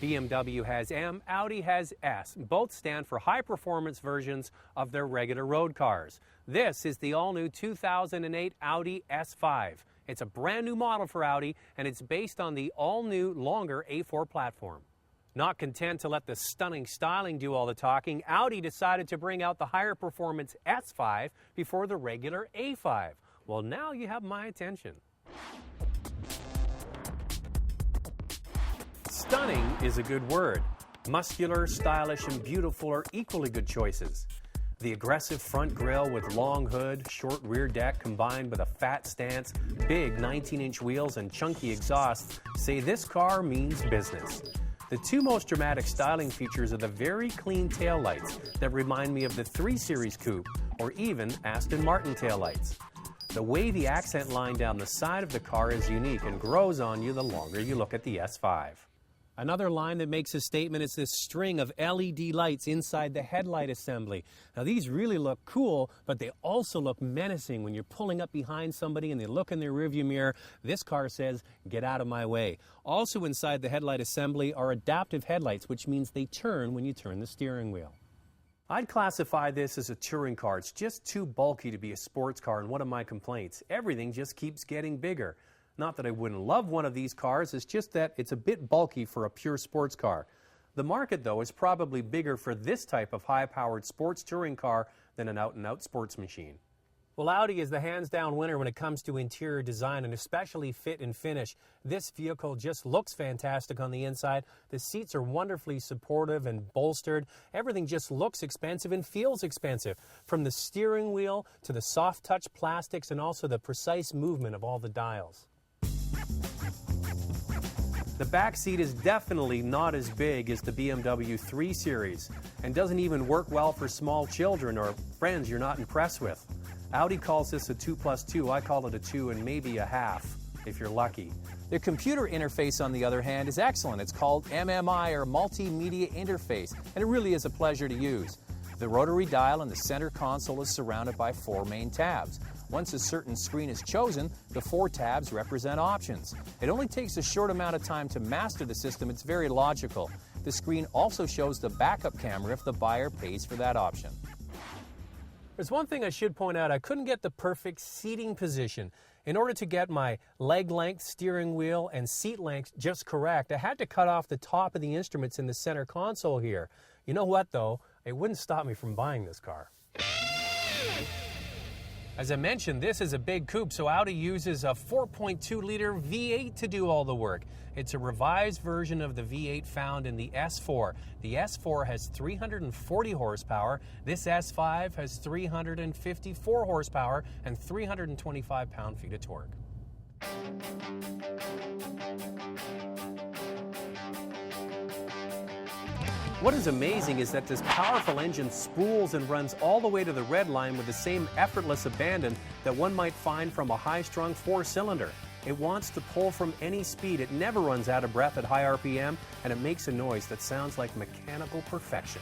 BMW has M, Audi has S. Both stand for high-performance versions of their regular road cars. This is the all-new 2008 Audi S5. It's a brand new model for Audi, and it's based on the all-new, longer A4 platform. Not content to let the stunning styling do all the talking, Audi decided to bring out the higher-performance S5 before the regular A5. Well, now you have my attention. Stunning is a good word. Muscular, stylish, and beautiful are equally good choices. The aggressive front grille with long hood, short rear deck combined with a fat stance, big 19-inch wheels, and chunky exhausts say this car means business. The two most dramatic styling features are the very clean taillights that remind me of the 3 Series Coupe or even Aston Martin taillights. The wavy accent line down the side of the car is unique and grows on you the longer you look at the S5. Another line that makes a statement is this string of LED lights inside the headlight assembly. Now these really look cool, but they also look menacing when you're pulling up behind somebody and they look in their rearview mirror. This car says, "Get out of my way." Also inside the headlight assembly are adaptive headlights, which means they turn when you turn the steering wheel. I'd classify this as a touring car. It's just too bulky to be a sports car, and one of my complaints, everything just keeps getting bigger. Not that I wouldn't love one of these cars, it's just that it's a bit bulky for a pure sports car. The market, though, is probably bigger for this type of high-powered sports touring car than an out-and-out sports machine. Well, Audi is the hands-down winner when it comes to interior design and especially fit and finish. This vehicle just looks fantastic on the inside. The seats are wonderfully supportive and bolstered. Everything just looks expensive and feels expensive, from the steering wheel to the soft-touch plastics and also the precise movement of all the dials. The back seat is definitely not as big as the BMW 3 Series and doesn't even work well for small children or friends you're not impressed with. Audi calls this a 2+2. I call it a 2 and maybe a half, if you're lucky. The computer interface, on the other hand, is excellent. It's called MMI, or Multimedia Interface, and it really is a pleasure to use. The rotary dial in the center console is surrounded by 4 main tabs. Once a certain screen is chosen, the 4 tabs represent options. It only takes a short amount of time to master the system. It's very logical. The screen also shows the backup camera if the buyer pays for that option. There's one thing I should point out. I couldn't get the perfect seating position. In order to get my leg length, steering wheel, and seat length just correct, I had to cut off the top of the instruments in the center console here. You know what, though? It wouldn't stop me from buying this car. As I mentioned, this is a big coupe, so Audi uses a 4.2-liter V8 to do all the work. It's a revised version of the V8 found in the S4. The S4 has 340 horsepower. This S5 has 354 horsepower and 325 pound-feet of torque. What is amazing is that this powerful engine spools and runs all the way to the red line with the same effortless abandon that one might find from a high-strung 4-cylinder. It wants to pull from any speed. It never runs out of breath at high RPM, and it makes a noise that sounds like mechanical perfection.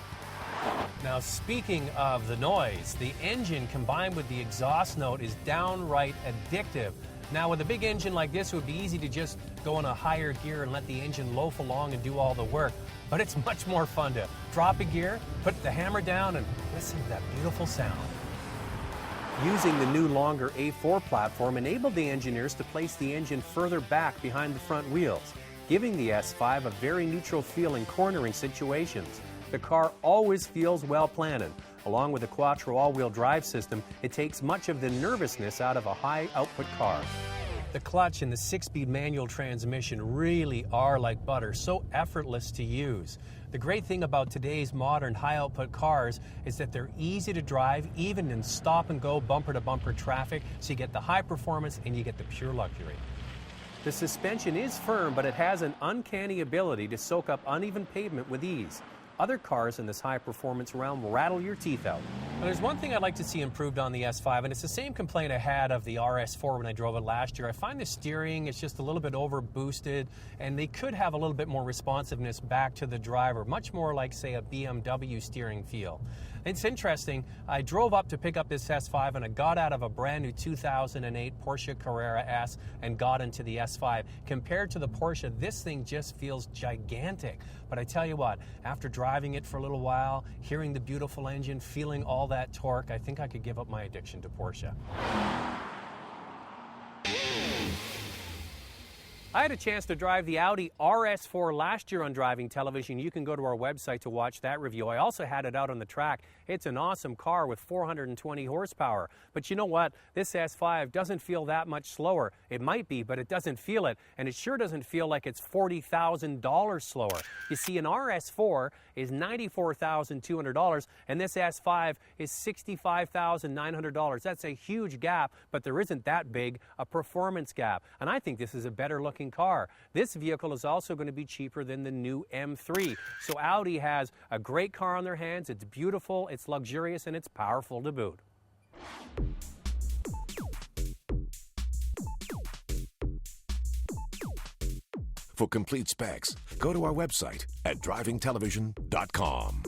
Now, speaking of the noise, the engine combined with the exhaust note is downright addictive. Now, with a big engine like this, it would be easy to just go in a higher gear and let the engine loaf along and do all the work. But it's much more fun to drop a gear, put the hammer down, and listen to that beautiful sound. Using the new longer A4 platform enabled the engineers to place the engine further back behind the front wheels, giving the S5 a very neutral feel in cornering situations. The car always feels well planted. Along with the Quattro all-wheel drive system, it takes much of the nervousness out of a high-output car. The clutch and the 6-speed manual transmission really are like butter, so effortless to use. The great thing about today's modern high-output cars is that they're easy to drive, even in stop-and-go, bumper-to-bumper traffic, so you get the high performance and you get the pure luxury. The suspension is firm, but it has an uncanny ability to soak up uneven pavement with ease. other cars in this high-performance realm rattle your teeth out. Well, there's one thing I'd like to see improved on the S5, and it's the same complaint I had of the RS4 when I drove it last year. I find the steering is just a little bit over-boosted, and they could have a little bit more responsiveness back to the driver, much more like, say, a BMW steering feel. It's interesting, I drove up to pick up this S5 and I got out of a brand new 2008 Porsche Carrera S and got into the S5. Compared to the Porsche, this thing just feels gigantic. But I tell you what, after driving it for a little while, hearing the beautiful engine, feeling all that torque, I think I could give up my addiction to Porsche. I had a chance to drive the Audi RS4 last year on Driving Television. You can go to our website to watch that review. I also had it out on the track. It's an awesome car with 420 horsepower. But you know what? This S5 doesn't feel that much slower. It might be, but it doesn't feel it. And it sure doesn't feel like it's $40,000 slower. You see, an RS4 is $94,200, and this S5 is $65,900. That's a huge gap, but there isn't that big a performance gap. And I think this is a better looking car. This vehicle is also going to be cheaper than the new M3. So Audi has a great car on their hands. It's beautiful, it's luxurious, and it's powerful to boot. For complete specs, go to our website at drivingtelevision.com.